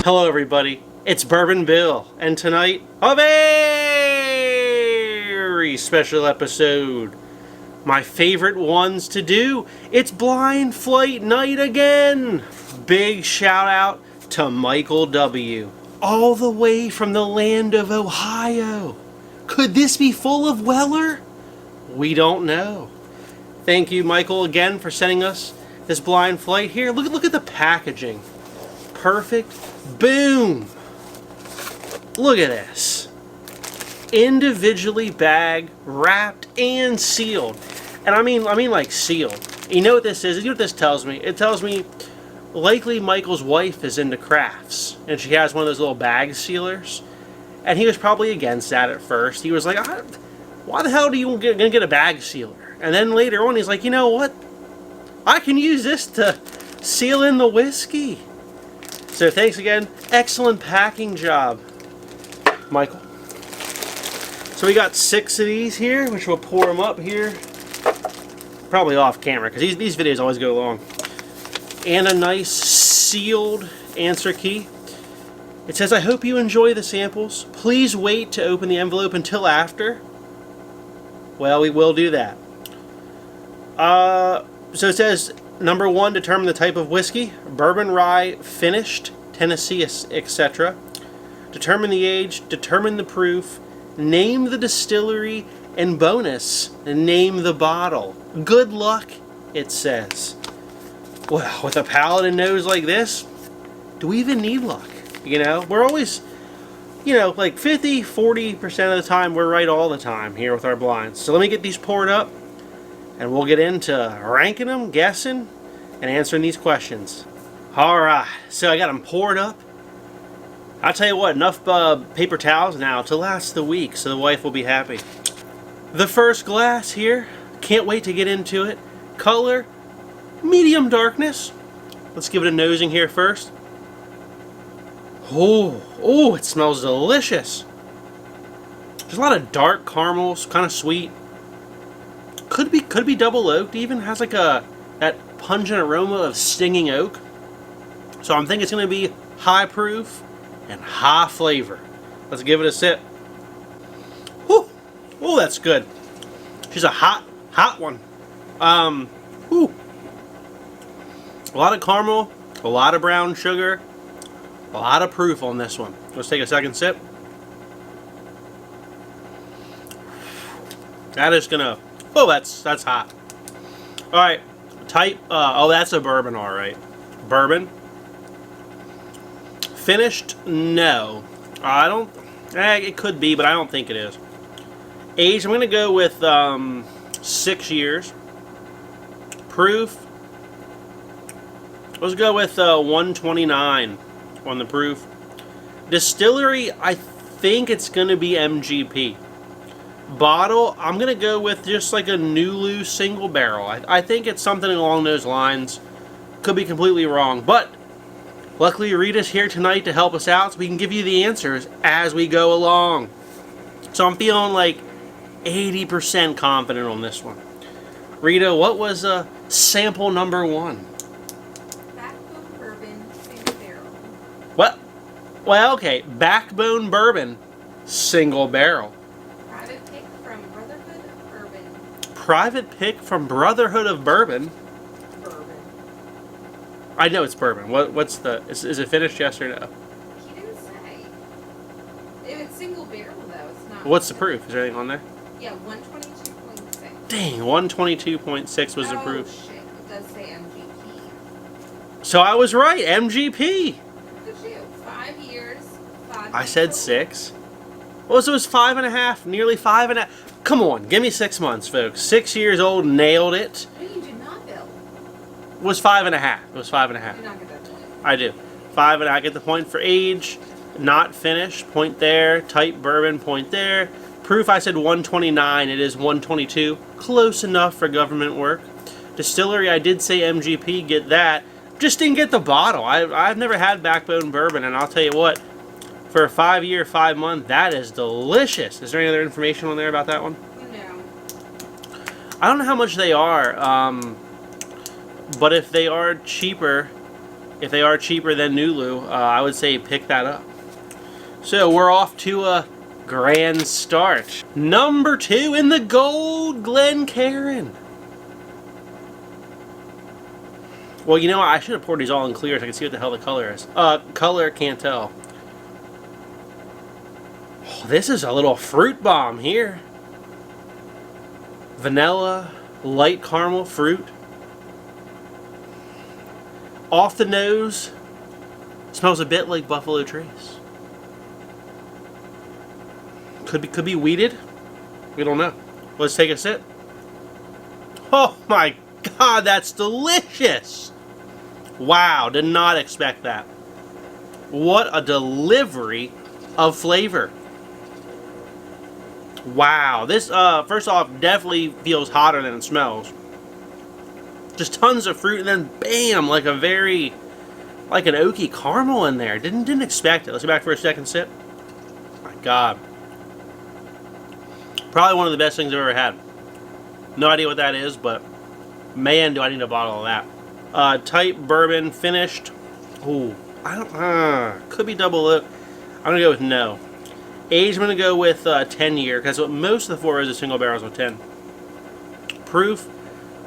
Hello everybody, it's Bourbon Bill, and tonight, a very special episode. My favorite ones to do, it's blind flight night again. Big shout out to Michael W., all the way from the land of Ohio. Could this be full of Weller? We don't know. Thank you, Michael, again for sending us this blind flight here. Look at the packaging. Perfect. Boom. Look at this. Individually bagged, wrapped, and sealed. And I mean like sealed. You know what this is? You know what this tells me? It tells me likely Michael's wife is into crafts, and she has one of those little bag sealers. And he was probably against that at first. He was like, why the hell do you gonna get a bag sealer? And then later on he's like, you know what? I can use this to seal in the whiskey. So thanks again. Excellent packing job, Michael. So we got 6 of these here, which we'll pour them up here. Probably off camera, because these videos always go long. And a nice sealed answer key. It says, I hope you enjoy the samples. Please wait to open the envelope until after. Well, we will do that. So it says, number 1, determine the type of whiskey. Bourbon, rye, finished, Tennessee, etc. Determine the age, determine the proof, name the distillery, and bonus, name the bottle. Good luck, it says. Well, with a palate and nose like this, do we even need luck? You know, we're always, like 50, 40% of the time, we're right all the time here with our blinds. So let me get these poured up, and we'll get into ranking them, guessing, and answering these questions. Alright, so I got them poured up. I'll tell you what, enough paper towels now to last the week, so the wife will be happy. The first glass here, can't wait to get into it. Color, medium darkness. Let's give it a nosing here first. Oh, it smells delicious. There's a lot of dark caramels, kind of sweet. Could be double oaked even. Has like that pungent aroma of stinging oak. So I'm thinking it's going to be high proof and high flavor. Let's give it a sip. Whew. Oh, that's good. She's a hot one. Whew. A lot of caramel, a lot of brown sugar, a lot of proof on this one. Let's take a second sip. That is gonna. Oh, that's hot. All right, type. Oh, that's a bourbon, all right. Bourbon. Finished? No, I don't. It could be, but I don't think it is. Age, I'm gonna go with 6 years. Proof. Let's go with 129 on the proof. Distillery, I think it's going to be MGP. Bottle, I'm going to go with just like a Nulu single barrel. I think it's something along those lines. Could be completely wrong, but luckily Rita's here tonight to help us out so we can give you the answers as we go along. So I'm feeling like 80% confident on this one. Rita, what was sample number 1? Well, okay, Backbone Bourbon, single barrel. Private pick from Brotherhood of Bourbon. Private pick from Brotherhood of Bourbon. Bourbon. I know it's bourbon. What's the? Is it finished? Yes or no? He didn't say. It's single barrel though. It's not. What's the proof? Is there anything on there? Yeah, 122.6. Dang, 122.6 was the proof. Oh shit! It does say MGP. So I was right. MGP. Look at you. 5 years. 5 I said 6. Well, so it was 5.5, nearly 5.5. Come on, give me 6 months, folks. 6 years old, nailed it. No, you did not, Bill. It was 5.5. It was 5.5. You did not get that point. I do. 5, and I get the point for age. Not finished, point there. Type bourbon, point there. Proof, I said 129. It is 122. Close enough for government work. Distillery, I did say MGP. Get that. Just didn't get the bottle. I've never had Backbone Bourbon, and I'll tell you what, for a 5-year, 5-month, that is delicious. Is there any other information on there about that one? No. I don't know how much they are, but if they are cheaper, if they are cheaper than Nulu, I would say pick that up. So we're off to a grand start. Number 2 in the gold, Glencairn. Well, you know what? I should have poured these all in clear so I can see what the hell the color is. Color, can't tell. Oh, this is a little fruit bomb here. Vanilla, light caramel fruit. Off the nose, smells a bit like Buffalo Trace. Could be weeded. We don't know. Let's take a sip. Oh my God, that's delicious! Wow, did not expect that. What a delivery of flavor. Wow, this first off definitely feels hotter than it smells. Just tons of fruit and then bam, like an oaky caramel in there. Didn't expect it. Let's go back for a second sip. My God. Probably one of the best things I've ever had. No idea what that is, but man, do I need a bottle of that. Type bourbon finished. Ooh, I don't. Could be double oak. I'm gonna go with no. Age, I'm gonna go with 10 year because most of the 4 roses single barrels with 10. Proof,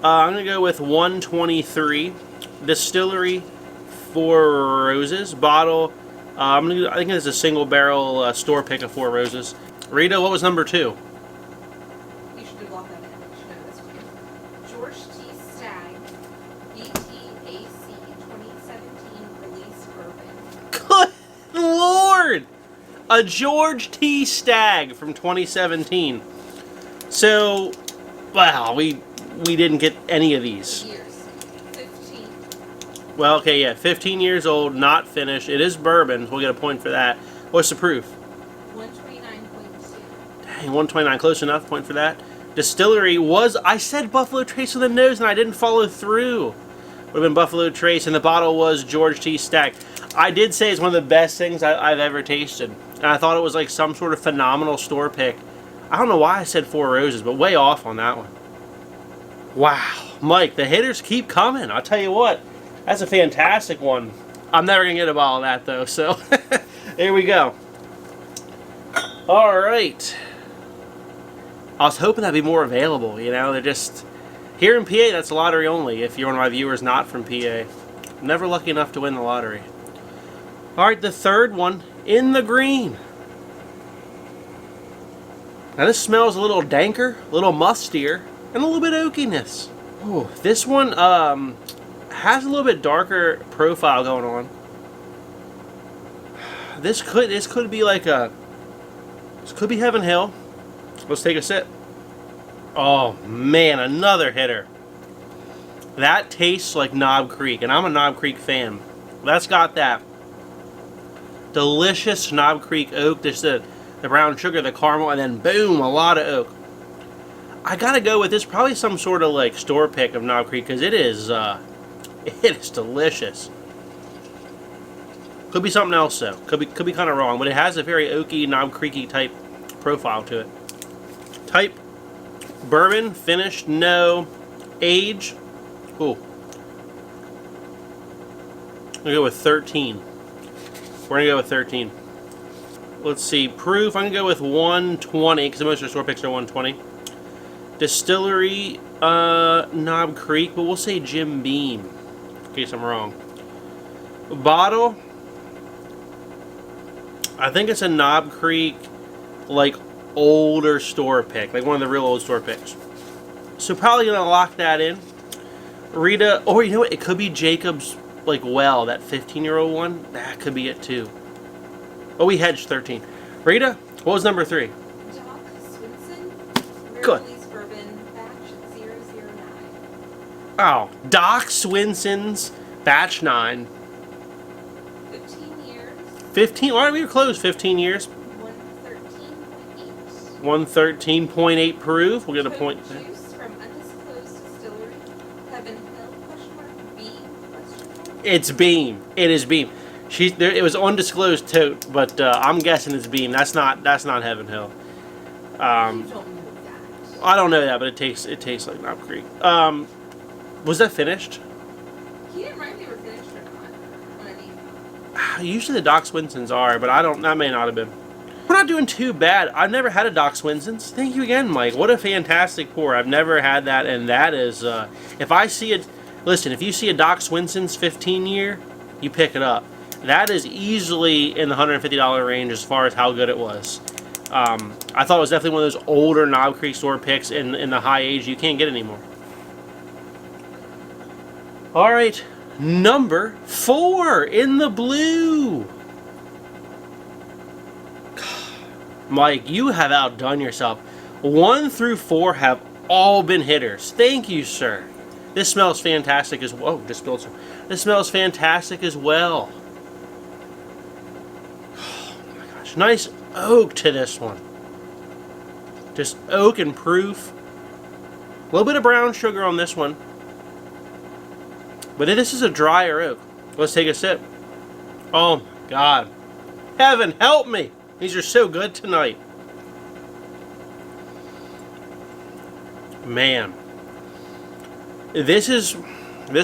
I'm gonna go with 123. Distillery, 4 roses. Bottle, I think it's a single barrel store pick of 4 roses. Rita, what was number 2? A George T. Stagg from 2017. So, wow, we didn't get any of these. Years. 15. Well, okay, yeah, 15 years old, not finished. It is bourbon, so we'll get a point for that. What's the proof? 129.2. Dang, 129, close enough, point for that. Distillery was, I said Buffalo Trace with the nose and I didn't follow through. Would have been Buffalo Trace, and the bottle was George T. Stagg. I did say it's one of the best things I've ever tasted. And I thought it was like some sort of phenomenal store pick. I don't know why I said 4 roses, but way off on that one. Wow. Mike, the hitters keep coming. I'll tell you what. That's a fantastic one. I'm never going to get a bottle of that, though. So, here we go. All right. I was hoping that'd be more available, you know. They're just... Here in PA, that's lottery only. If you're one of my viewers not from PA. Never lucky enough to win the lottery. All right, the third one. In the green. Now this smells a little danker, a little mustier, and a little bit oakiness. Oh, this one has a little bit darker profile going on. This could be like this could be Heaven Hill. Let's take a sip. Oh man, another hitter. That tastes like Knob Creek, and I'm a Knob Creek fan. That's got that delicious Knob Creek oak, just the brown sugar, the caramel, and then boom, a lot of oak. I gotta go with this, probably some sort of like store pick of Knob Creek, because it is delicious. Could be something else though. Could be kind of wrong, but it has a very oaky, Knob Creeky type profile to it. Type bourbon finished, no. Age, ooh, I'm gonna go with 13. We're going to go with 13. Let's see. Proof, I'm going to go with 120, because most of the store picks are 120. Distillery, Knob Creek, but we'll say Jim Beam, in case I'm wrong. Bottle, I think it's a Knob Creek, like, older store pick, like one of the real old store picks. So probably going to lock that in. Rita, or you know what, it could be Jacob's, like, well, that 15-year-old one, that could be it too. Oh, we hedged 13. Rita, what was number 3? Doc Swinson. Good. Release Bourbon Batch 009. Oh, Doc Swinson's Batch 9. 15 years. 15, all right, we were close, 15 years. 113.8. 113.8 proof, we'll get a point there. Juice from undisclosed distillery. Heaven Hill, Beam, It's Beam. It is Beam. It was undisclosed tote, but I'm guessing it's Beam. That's not Heaven Hill. you don't know that. I don't know that, but it tastes like Knob Creek. Was that finished? He didn't write if they were finished or not. Usually the Doc Swinsons are, but I don't. That may not have been. We're not doing too bad. I've never had a Doc Swinson's. Thank you again, Mike. What a fantastic pour. I've never had that, and that is, if I see it, listen, if you see a Doc Swinson's 15 year, you pick it up. That is easily in the $150 range as far as how good it was. I thought it was definitely one of those older Knob Creek store picks in the high age you can't get anymore. All right, number 4 in the blue. Mike, you have outdone yourself. 1 through 4 have all been hitters. Thank you, sir. This smells fantastic as well. Oh, just spilled some. This smells fantastic as well. Oh my gosh. Nice oak to this one. Just oak and proof. A little bit of brown sugar on this one. But this is a drier oak. Let's take a sip. Oh my God. Heaven help me. These are so good tonight. Man. This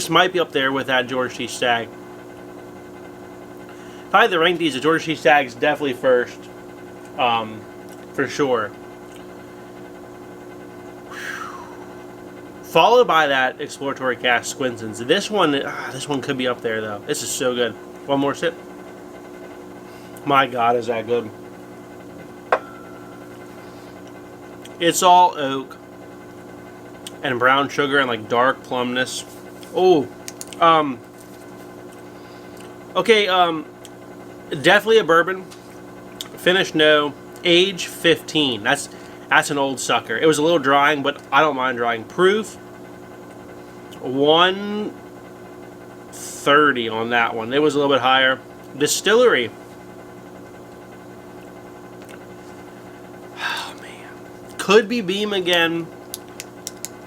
might be up there with that George T. Stagg. If I had to rank these, the George T. Stagg's definitely first. For sure. Followed by that exploratory cast Squinson's. This one could be up there though. This is so good. One more sip. My God, is that good? It's all oak and brown sugar and like dark plumness. Oh, okay. Definitely a bourbon. Finish no. Age 15. That's an old sucker. It was a little drying, but I don't mind drying. Proof 130 on that one. It was a little bit higher. Distillery. Oh man. Could be Beam again,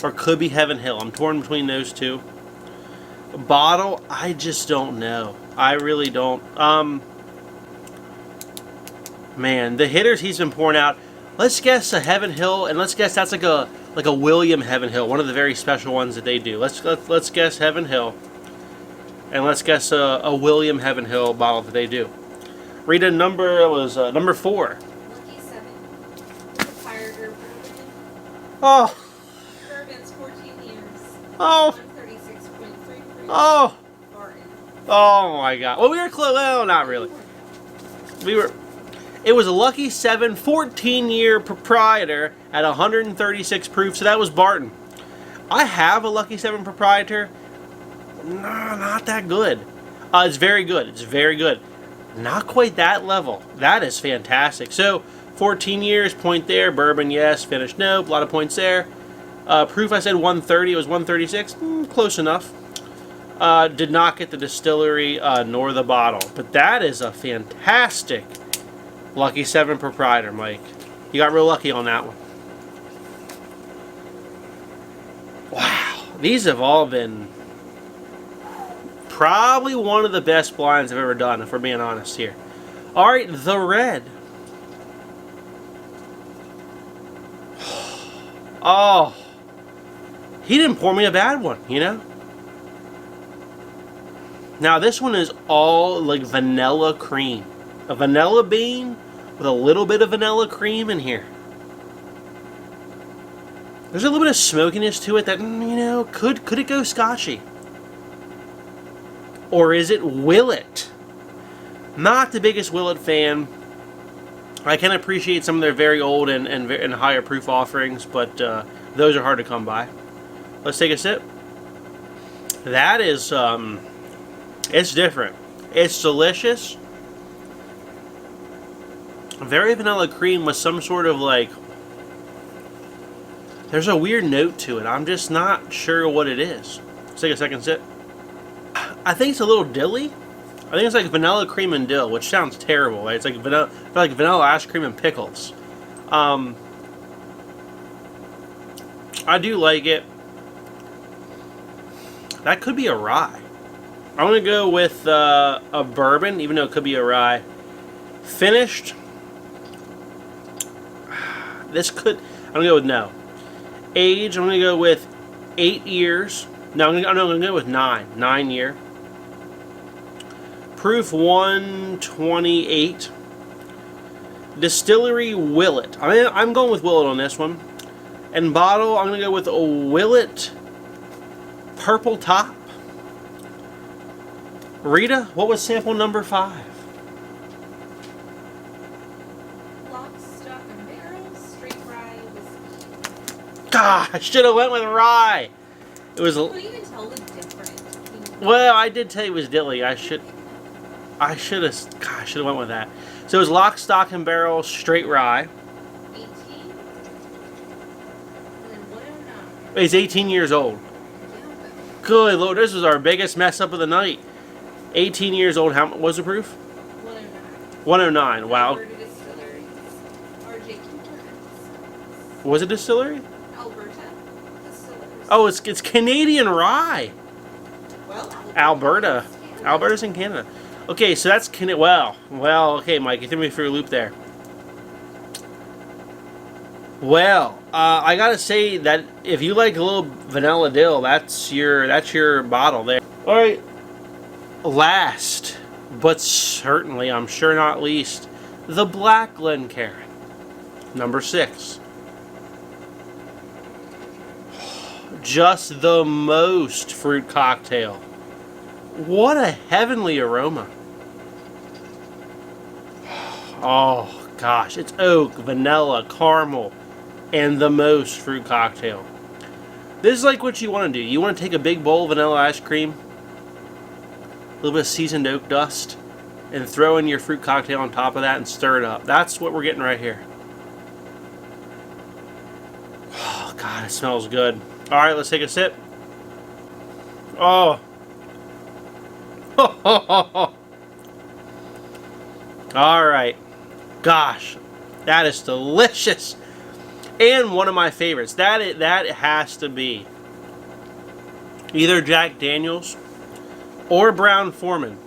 or could be Heaven Hill. I'm torn between those two. Bottle, I just don't know. I really don't. Man, the hitters he's been pouring out. Let's guess a Heaven Hill, and let's guess that's like a William Heaven Hill, one of the very special ones that they do. Let's guess Heaven Hill, and let's guess a William Heaven Hill bottle that they do. Rita, number was number 4. Lucky 7. Proprietor Bourbon. Oh. Bourbon's 14 years. Oh. 136.33. Oh. Barton. Oh my God. Well, we were close. Well, not really. We were. It was a Lucky 7 14-year proprietor at 136 proof, so that was Barton. I have a Lucky 7 proprietor. No, not that good. It's very good. It's very good. Not quite that level. That is fantastic. So, 14 years, point there. Bourbon, yes. Finish, nope. A lot of points there. Proof, I said 130. It was 136. Close enough. Did not get the distillery nor the bottle. But that is a fantastic Lucky 7 proprietor, Mike. You got real lucky on that one. Wow. These have all been probably one of the best blinds I've ever done, if we're being honest here. Alright, the red. Oh. He didn't pour me a bad one, you know? Now, this one is all like vanilla cream. A vanilla bean with a little bit of vanilla cream in here. There's a little bit of smokiness to it that, you know, could it go scotchy? Or is it Willet? Not the biggest Willet fan. I can appreciate some of their very old and higher proof offerings, but those are hard to come by. Let's take a sip. That is, it's different. It's delicious. Very vanilla cream with some sort of like, there's a weird note to it. I'm just not sure what it is. Let's take a second sip. I think it's a little dilly. I think it's like vanilla cream and dill, which sounds terrible, right? It's like vanilla ice cream and pickles. I do like it. That could be a rye. I'm going to go with a bourbon, even though it could be a rye. Finished. I'm going to go with no. Age, I'm going to go with 8 years. No, I'm going to go with 9. 9 year. Proof 128. Distillery Willet. I'm going with Willet on this one. And bottle, I'm going to go with a Willet Purple Top. Rita, what was sample number 5? LockStock&Barrel straight rye whiskey. God, I should have went with rye. It was. You couldn't even tell the difference. Well, I did tell you it was dilly. I should have. God, I should have went with that. So it was LockStock&Barrel straight rye. 18. And then 109. He's 18 years old. Yeah, Good Lord, this was our biggest mess up of the night. 18 years old. How much was the proof? 109. 109. Wow. Alberta Distilleries. RJ Cooper. Was it distillery? Alberta Distilleries. Oh, it's Canadian rye. Well, Alberta. Canada. Alberta's in Canada. Okay, so that's well, okay, Mike, you threw me for a loop there. Well, I gotta say that if you like a little vanilla dill, that's your bottle there. All right, last but certainly, I'm sure not least, the Black Glencairn, number 6. Just the most fruit cocktail. What a heavenly aroma. Oh gosh, it's oak, vanilla, caramel, and the most fruit cocktail. This is like what you want to do. You want to take a big bowl of vanilla ice cream, a little bit of seasoned oak dust, and throw in your fruit cocktail on top of that and stir it up. That's what we're getting right here. Oh God, it smells good. All right, let's take a sip. Oh. All right. Gosh, that is delicious. And one of my favorites. That has to be either Jack Daniels or Brown Foreman.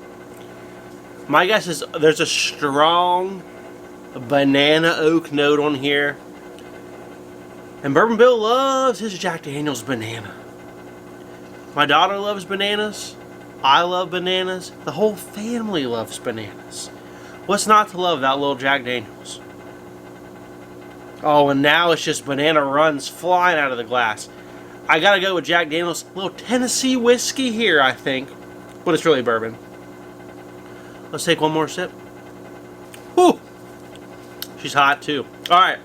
My guess is there's a strong banana oak note on here. And Bourbon Bill loves his Jack Daniels banana. My daughter loves bananas. I love bananas. The whole family loves bananas. What's not to love about little Jack Daniels? Oh, and now it's just banana runs flying out of the glass. I gotta go with Jack Daniels. A little Tennessee whiskey here, I think. But it's really bourbon. Let's take one more sip. Whew! She's hot too. Alright.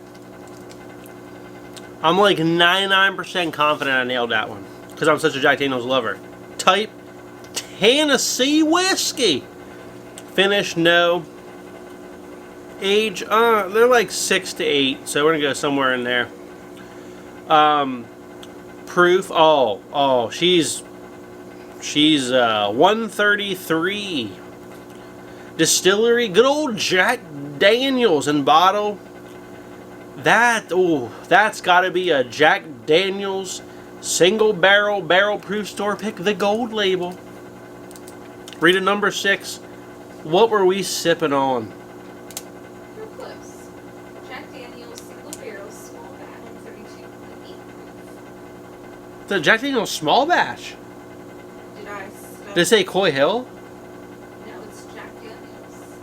I'm like 99% confident I nailed that one. Because I'm such a Jack Daniels lover. Type Tennessee whiskey. Finish, no. Age, they're like 6 to 8, so we're gonna go somewhere in there. Proof, she's 133. Distillery, good old Jack Daniels in bottle. That's gotta be a Jack Daniels single barrel proof store pick, the gold label. Read it, number 6. What were we sipping on? You're close. Jack Daniels single barrel small batch 32.8 proof. The Jack Daniels small batch. Did I stuff? Did it say Coy Hill? No, it's Jack Daniels.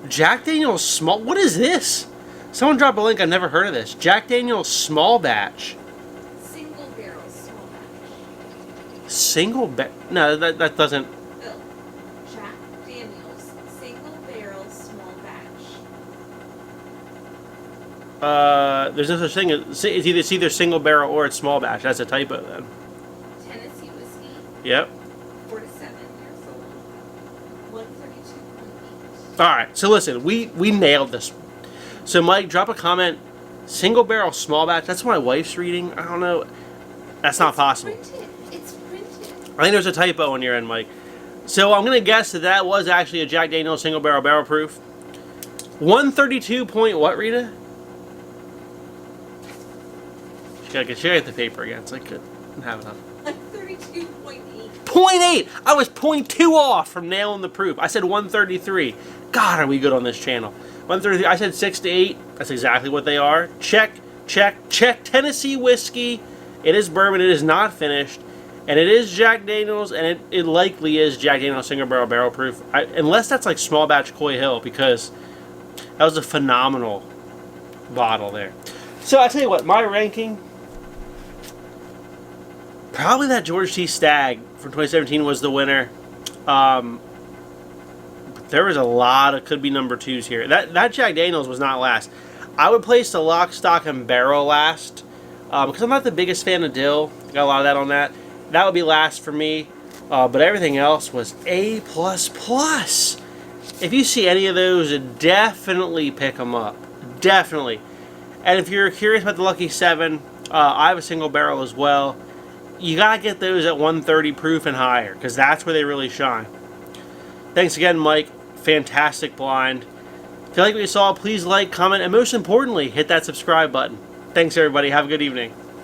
Jack Daniels small. What is this? Someone drop a link. I've never heard of this. Jack Daniels small batch. Single barrel small batch. Single batch. No, that doesn't. Bill. Jack Daniels single barrel small batch. There's no such thing. It's either single barrel or it's small batch. That's a typo then. Tennessee whiskey. Yep. 4 to 7 years old. 132.8. All right. So listen, we nailed this. So Mike, drop a comment. Single barrel small batch. That's what my wife's reading. I don't know. That's not possible. It's printed. I think there's a typo on your end, Mike. So I'm gonna guess that was actually a Jack Daniel's single barrel proof. 132 point what, Rita? She gotta get the paper again. It's like good. I'm having enough. 32.8. 0.8! I was 0.2 off from nailing the proof. I said 133. God, are we good on this channel? 133. I said 6 to 8. That's exactly what they are. Check, check, check. Tennessee whiskey. It is bourbon. It is not finished. And it is Jack Daniels, and it likely is Jack Daniels single barrel proof. Unless that's like small batch Coy Hill, because that was a phenomenal bottle there. So I tell you what, my ranking, probably that George T. Stagg from 2017 was the winner. There was a lot of could be number twos here. That Jack Daniels was not last. I would place the Lock, Stock, and Barrel last, because I'm not the biggest fan of dill. Got a lot of that on that. That would be last for me. But everything else was A++. If you see any of those, definitely pick them up. Definitely. And if you're curious about the Lucky 7, I have a single barrel as well. You gotta get those at 130 proof and higher, because that's where they really shine. Thanks again, Mike. Fantastic blind. If you like what you saw, please like, comment, and most importantly, hit that subscribe button. Thanks, everybody. Have a good evening.